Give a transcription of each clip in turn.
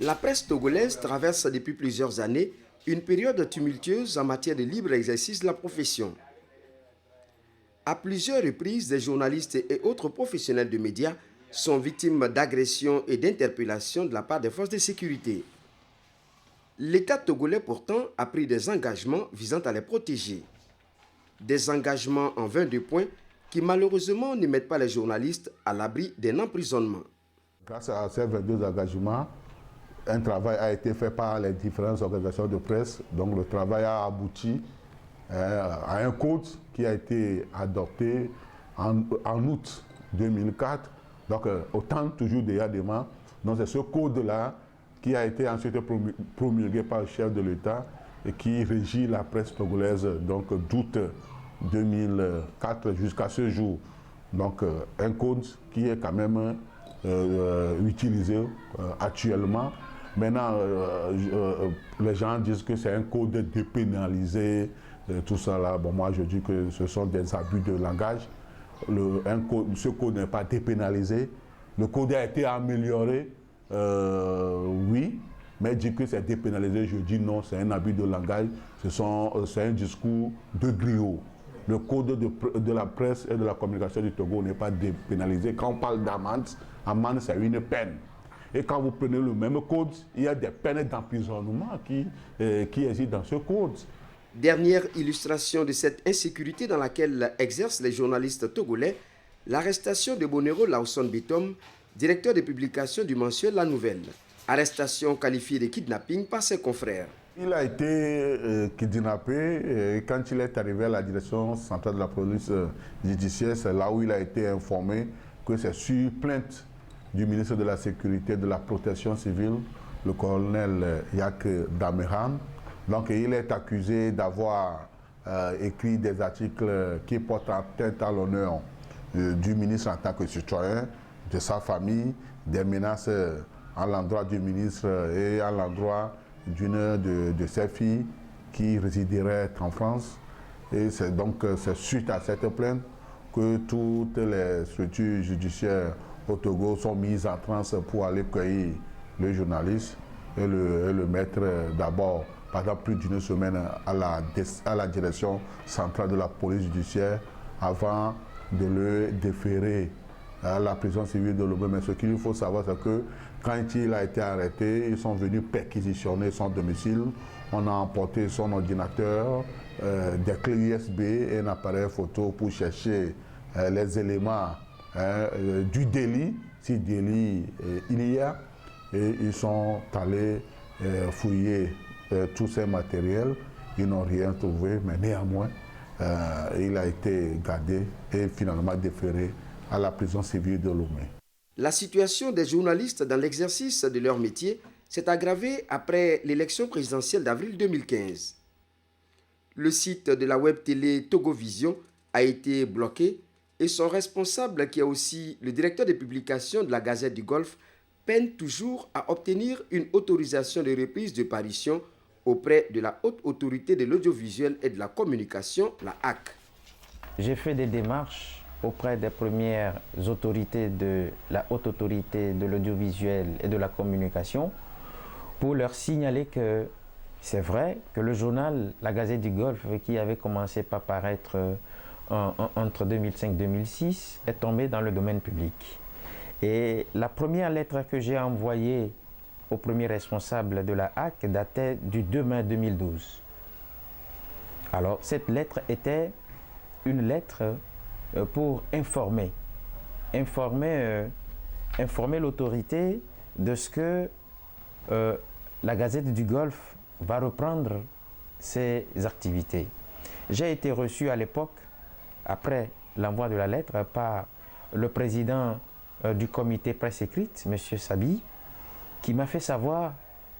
La presse togolaise traverse depuis plusieurs années une période tumultueuse en matière de libre exercice de la profession. À plusieurs reprises, des journalistes et autres professionnels de médias sont victimes d'agressions et d'interpellations de la part des forces de sécurité. L'État togolais pourtant a pris des engagements visant à les protéger. Des engagements en 22 points qui malheureusement ne mettent pas les journalistes à l'abri d'un emprisonnement. Grâce à ces 22 engagements, un travail a été fait par les différentes organisations de presse. Donc le travail a abouti à un code qui a été adopté en août 2004. Donc autant toujours d'IADEMA. Donc c'est ce code-là qui a été ensuite promulgué par le chef de l'État et qui régit la presse togolaise donc d'août 2004 jusqu'à ce jour. Donc un code qui est quand même utilisé actuellement. Maintenant, les gens disent que c'est un code dépénalisé, tout ça là. Bon, moi je dis que ce sont des abus de langage. Ce code n'est pas dépénalisé. Le code a été amélioré, oui, mais dire que c'est dépénalisé, je dis non, c'est un abus de langage. C'est un discours de griot. Le code de la presse et de la communication du Togo n'est pas dépénalisé. Quand on parle d'amende, amende c'est une peine. Et quand vous prenez le même code, il y a des peines d'emprisonnement qui existent dans ce code. Dernière illustration de cette insécurité dans laquelle exercent les journalistes togolais, l'arrestation de Bonero Lawson Bitom, directeur de publication du mensuel La Nouvelle. Arrestation qualifiée de kidnapping par ses confrères. Il a été kidnappé quand il est arrivé à la direction centrale de la police judiciaire. C'est là où il a été informé que c'est sur plainte du ministre de la Sécurité et de la Protection civile, le colonel Yak Dameran. Donc il est accusé d'avoir écrit des articles qui portent atteinte à l'honneur du ministre en tant que citoyen, de sa famille, des menaces à l'endroit du ministre et à l'endroit d'une de ses filles qui résiderait en France. Et c'est donc suite à cette plainte que toutes les structures judiciaires au Togo sont mises en transe pour aller cueillir le journaliste et le mettre d'abord pendant plus d'une semaine à la direction centrale de la police judiciaire avant de le déférer à la prison civile de Lomé. Mais ce qu'il faut savoir, c'est que quand il a été arrêté, ils sont venus perquisitionner son domicile. On a emporté son ordinateur, des clés USB et un appareil photo pour chercher les éléments du délit, si délit il y a. Et ils sont allés fouiller tous ces matériels. Ils n'ont rien trouvé, mais néanmoins, il a été gardé et finalement déféré à la prison civile de Lomé. La situation des journalistes dans l'exercice de leur métier s'est aggravée après l'élection présidentielle d'avril 2015. Le site de la web télé Togovision a été bloqué et son responsable, qui est aussi le directeur de publication de la Gazette du Golfe, peine toujours à obtenir une autorisation de reprise de parution auprès de la Haute Autorité de l'Audiovisuel et de la Communication, la HAC. J'ai fait des démarches auprès des premières autorités de la Haute Autorité de l'Audiovisuel et de la Communication pour leur signaler que c'est vrai que le journal La Gazette du Golfe, qui avait commencé par paraître entre 2005 et 2006, est tombé dans le domaine public. Et la première lettre que j'ai envoyée au premier responsable de la HAC datait du 2 mai 2012. Alors cette lettre était une lettre pour informer l'autorité de ce que la Gazette du Golfe va reprendre ses activités. J'ai été reçu à l'époque, après l'envoi de la lettre, par le président du comité presse écrite, M. Sabi, qui m'a fait savoir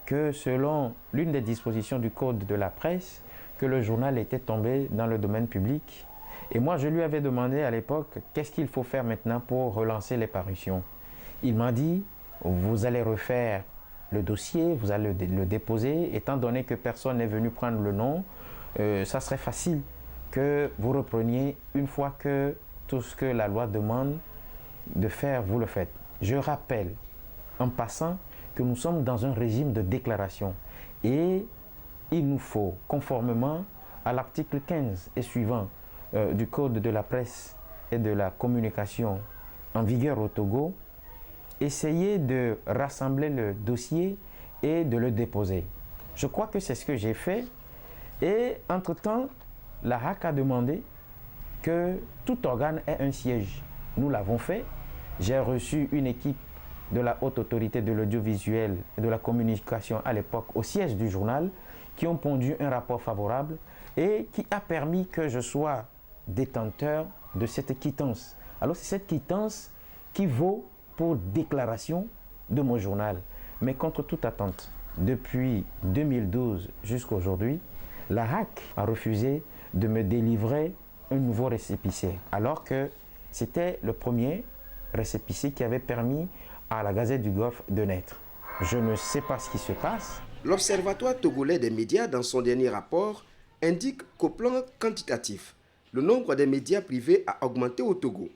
que selon l'une des dispositions du code de la presse, que le journal était tombé dans le domaine public. Et moi, je lui avais demandé à l'époque, qu'est-ce qu'il faut faire maintenant pour relancer les parutions? Il m'a dit, vous allez refaire le dossier, vous allez le déposer, étant donné que personne n'est venu prendre le nom, ça serait facile que vous repreniez une fois que tout ce que la loi demande de faire, vous le faites. Je rappelle, en passant, que nous sommes dans un régime de déclaration. Et il nous faut, conformément à l'article 15 et suivant du Code de la presse et de la communication en vigueur au Togo, essayer de rassembler le dossier et de le déposer. Je crois que c'est ce que j'ai fait. Et entre-temps, la HAC a demandé que tout organe ait un siège. Nous l'avons fait. J'ai reçu une équipe de la Haute Autorité de l'Audiovisuel et de la Communication à l'époque au siège du journal qui ont pondu un rapport favorable et qui a permis que je sois détenteur de cette quittance. Alors c'est cette quittance qui vaut pour déclaration de mon journal. Mais contre toute attente, depuis 2012 jusqu'à aujourd'hui, la HAC a refusé de me délivrer un nouveau récépissé, alors que c'était le premier récépissé qui avait permis à la Gazette du Golfe de naître. Je ne sais pas ce qui se passe. L'Observatoire togolais des médias, dans son dernier rapport, indique qu'au plan quantitatif, le nombre des médias privés a augmenté au Togo.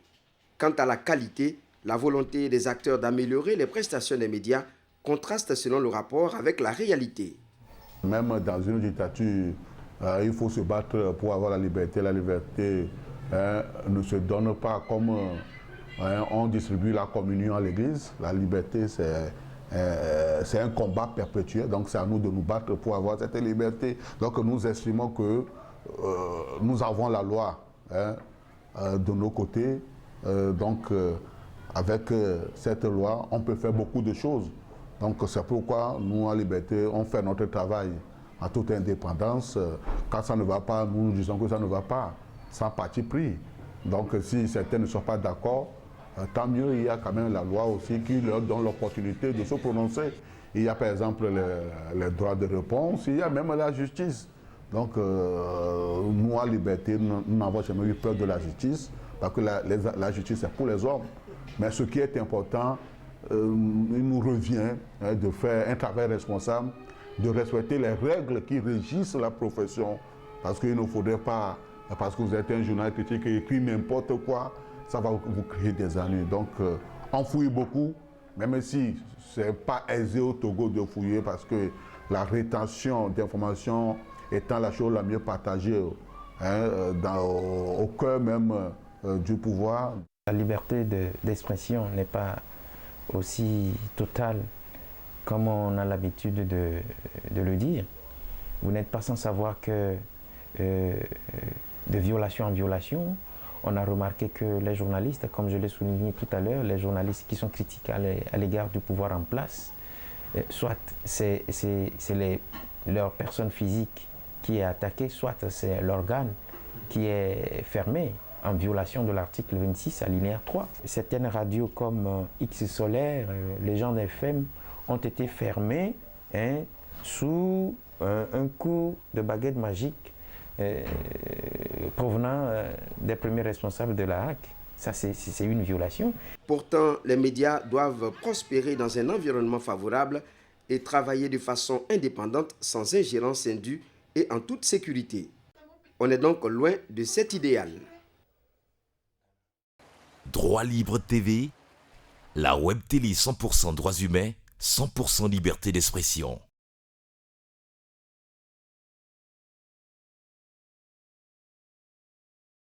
Quant à la qualité, la volonté des acteurs d'améliorer les prestations des médias contraste selon le rapport avec la réalité. Même dans une dictature, il faut se battre pour avoir la liberté. La liberté ne se donne pas comme on distribue la communion à l'église. La liberté, c'est un combat perpétuel. Donc c'est à nous de nous battre pour avoir cette liberté. Donc nous estimons que nous avons la loi de nos côtés. Avec cette loi, on peut faire beaucoup de choses. Donc c'est pourquoi nous, en liberté, on fait notre travail en toute indépendance. Quand ça ne va pas, nous disons que ça ne va pas, sans parti pris. Donc si certains ne sont pas d'accord, tant mieux, il y a quand même la loi aussi qui leur donne l'opportunité de se prononcer. Il y a par exemple les droits de réponse, il y a même la justice. Donc nous, en liberté, nous n'avons jamais eu peur de la justice, parce que la justice c'est pour les hommes. Mais ce qui est important, il nous revient de faire un travail responsable, de respecter les règles qui régissent la profession. Parce qu'il ne faudrait pas, parce que vous êtes un journal critique et écrit n'importe quoi, ça va vous créer des ennuis. Donc, on fouille beaucoup, même si ce n'est pas aisé au Togo de fouiller, parce que la rétention d'informations étant la chose la mieux partagée au cœur même du pouvoir. La liberté d'expression n'est pas aussi totale comme on a l'habitude de le dire. Vous n'êtes pas sans savoir que de violation en violation, on a remarqué que les journalistes, comme je l'ai souligné tout à l'heure, les journalistes qui sont critiques à l'égard du pouvoir en place, soit c'est leur personne physique qui est attaquée, soit c'est l'organe qui est fermé en violation de l'article 26 alinéa 3. Certaines radios comme X Solaire, les gens d'FM ont été fermés sous un coup de baguette magique provenant des premiers responsables de la HAC. Ça, c'est une violation. Pourtant, les médias doivent prospérer dans un environnement favorable et travailler de façon indépendante, sans ingérence indue et en toute sécurité. On est donc loin de cet idéal. Droit Libre TV, la web télé 100% droits humains, 100% liberté d'expression.